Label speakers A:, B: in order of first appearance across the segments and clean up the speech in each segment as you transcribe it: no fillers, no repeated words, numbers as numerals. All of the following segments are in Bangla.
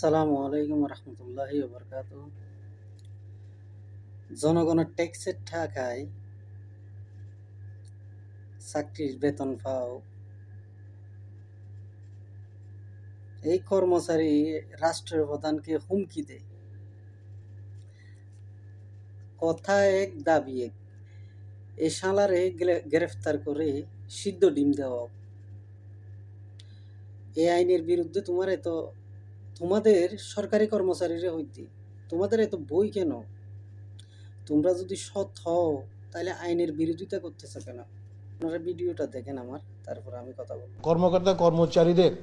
A: আসসালামু আলাইকুম রহমতুল্লাহি ওবরকাত। জনগণের ট্যাক্সের টাকায় চাকরির বেতন পাও, এই কর্মচারী রাষ্ট্রের প্রধানকে হুমকি দেয়। কথা এক দাবি এক, এই শালারে গ্রেফতার করে সিদ্ধ ডিম দেওয়া। এই আইনের বিরুদ্ধে তোমাদের সরকারি কর্মচারীরা হইতে তোমাদের এত বই কেন? তোমরা যদি সৎ হও তাহলে আইনের বিরোধিতা করতেছো কেন? আপনারা ভিডিওটা দেখেন আমার, তারপর আমি কথা বলবো।
B: কর্মকর্তা কর্মচারীদের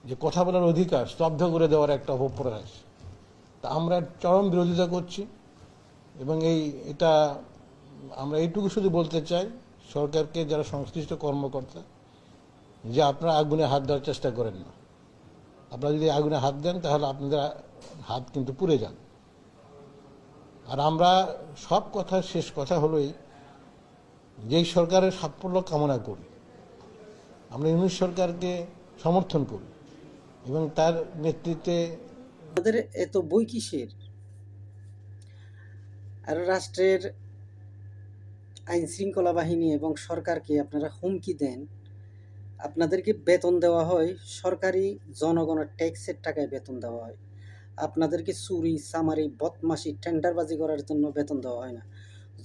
B: যে কথা বলার অধিকার স্তব্ধ করে দেওয়ার একটা অপপ্রয়াস, তা আমরা চরম বিরোধিতা করছি। এবং এটা আমরা এইটুকু শুধু বলতে চাই সরকারকে, যারা সংশ্লিষ্ট কর্মকর্তা, যে আপনারা আগুনে হাত দেওয়ার চেষ্টা করেন না। আপনারা যদি আগুনে হাত দেন তাহলে আপনাদের হাত কিন্তু পুড়ে যান। আর আমরা সব কথার শেষ কথা হলোই যেই সরকারের সাফল্য কামনা করি, আমরা ইউনিট সরকারকে সমর্থন করি এবং তার নেতৃত্বে।
A: আমাদের এত বই কিসের? আর রাষ্ট্রের আইন শৃঙ্খলা বাহিনী এবং সরকারকে আপনারা হুমকি দেন। আপনাদেরকে বেতন দেওয়া হয় সরকারি জনগণের ট্যাক্সের টাকায় বেতন দেওয়া হয়। আপনাদেরকে চুরি, চামারি, বদমাশি, টেন্ডারবাজি করার জন্য বেতন দেওয়া হয় না।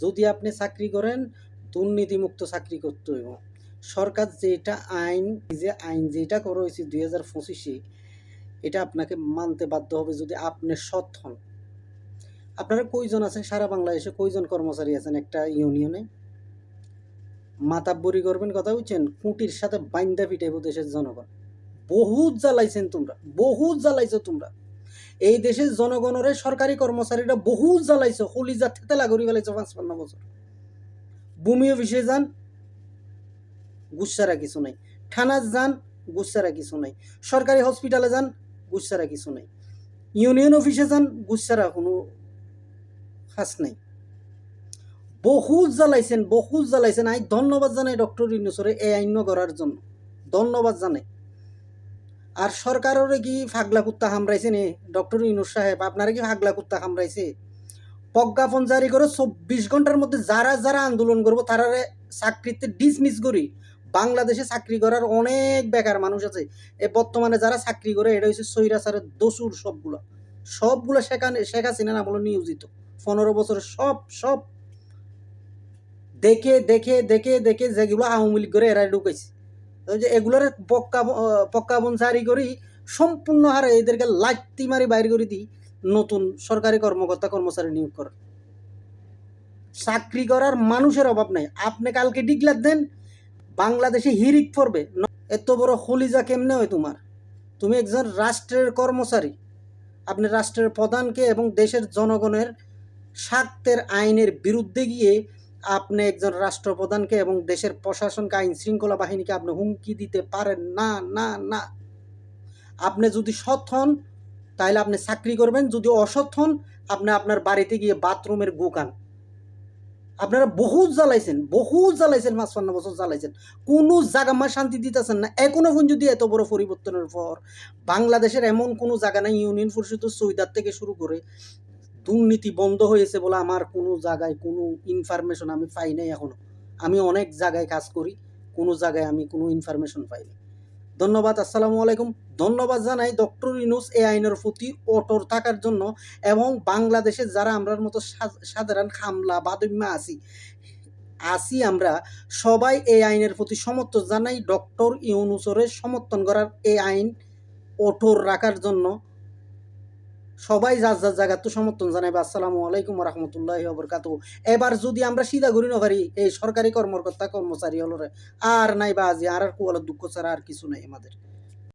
A: যদি আপনি চাকরি করেন, দুর্নীতিমুক্ত চাকরি করতে হইব। সরকার আইন যেটা করা হয়েছে 2025-এ, এটা আপনাকে মানতে বাধ্য হবে যদি আপনি সৎ হন। আপনারা কয়জন আছেন সারা বাংলাদেশে? কয়জন কর্মচারী আছেন একটা ইউনিয়নে? মাতাব্বরি করবেন, কথা বুঝছেন? কুটির সাথে বাইন্দা পিটাইব দেশের জনগণ। বহুত জ্বালাইছেন তোমরা, বহুত জ্বালাইছো তোমরা। এই দেশের জনগণরে সরকারি কর্মচারীরা বহুত জ্বালাইছো, কলিজা থেতেলা করি ফেলাইছো 55 বছর। ভূমি অফিসে যান, গুচ্ছারা কিছু নাই। থানা যান, গুচ্ছারা কিছু নাই। সরকারি হসপিটালে যান, গুচ্ছারা কিছু নাই। ইউনিয়ন অফিসে যান, গুচ্ছারা কোনো খাস নাই। বহুত জ্বালাইছেন, বহুত জ্বালাইছেন। আমি ধন্যবাদ জানাই ডক্টর ইউনূসরে এই আইন করার জন্য, ধন্যবাদ জানাই। আর সরকারের কি ফাগলা কুত্তা কামড়াইছে নে? ডক্টর ইউনূস সাহেব, আপনারা কি ফাগলা কুত্তা কামড়াইছে? প্রজ্ঞাপন জারি করে 24 ঘন্টার মধ্যে যারা যারা আন্দোলন করবো তারারে চাকরিতে ডিসমিস করি। বাংলাদেশে চাকরি করার অনেক বেকার মানুষ আছে। বর্তমানে যারা চাকরি করে এটা হচ্ছে স্বৈরাচারের দস্যুর। সবগুলো শেখ হাসিনা আমলে নিয়োজিত 15 বছরের সব দেখে দেখে দেখে দেখে যেগুলো আওয়ামী লীগ করে এরা ঢুকেছে, এগুলোর প্রজ্ঞাপন জারি করি সম্পূর্ণ হারে এদেরকে লাত্তি মারি বাইর করে দিই। নতুন সরকারি কর্মকর্তা কর্মচারী নিয়োগ করে চাকরি করার মানুষের অভাব নাই। আপনি কালকে ডিক্লার দেন, বাংলাদেশে হিরিক পড়বে। এত বড় খলিজা কেমনে হয় তোমার? তুমি একজন রাষ্ট্রের কর্মচারী, আপনি রাষ্ট্রের প্রধানকে এবং দেশের জনগণের স্বার্থের আইনের বিরুদ্ধে গিয়ে আপনি একজন রাষ্ট্রপ্রধানকে এবং দেশের প্রশাসনকে, আইন শৃঙ্খলা বাহিনীকে আপনি হুমকি দিতে পারেন না। না না, আপনি যদি সৎ হন তাহলে আপনি চাকরি করবেন, যদি অসৎ হন আপনি আপনার বাড়িতে গিয়ে বাথরুমের গুকান। আপনারা বহুত জ্বালাইছেন, 55 বছর জ্বালাইছেন, কোনো জায়গা মা শান্তি দিতেছেন না। এখনো যদি এত বড় পরিবর্তনের পর বাংলাদেশের এমন কোনো জায়গা নাই, ইউনিয়ন পরিষদের সুবিধার থেকে শুরু করে দুর্নীতি বন্ধ হয়েছে বলে আমার কোনো জায়গায় কোনো ইনফরমেশন আমি পাই নাই এখনো। আমি অনেক জায়গায় কাজ করি, কোনো জায়গায় আমি কোনো ইনফরমেশন পাইনি। ধন্যবাদ, আসসালামু আলাইকুম। ধন্যবাদ জানাই ডক্টর ইউনূস এই আইনের প্রতি অটল থাকার জন্য, এবং বাংলাদেশে যারা আমরার মতো সাধারণ খামলা বাদম্যা আসি আমরা সবাই এই আইনের প্রতি সমর্থন জানাই। ডক্টর ইউনূসের সমর্থন করার, এই আইন অটল রাখার জন্য সবাই যার যার জায়গা তো সমর্থন জানাইবে। আসসালামু আলাইকুম রহমতুল্লাহি ওবরকাতুহু। এবার যদি আমরা সিধা ঘুরি না পারি এই সরকারি কর্মকর্তা কর্মচারী হলরে, আর নাই বা আজি আর কুয়ালের দুঃখ ছাড়া আর কিছু নাই আমাদের।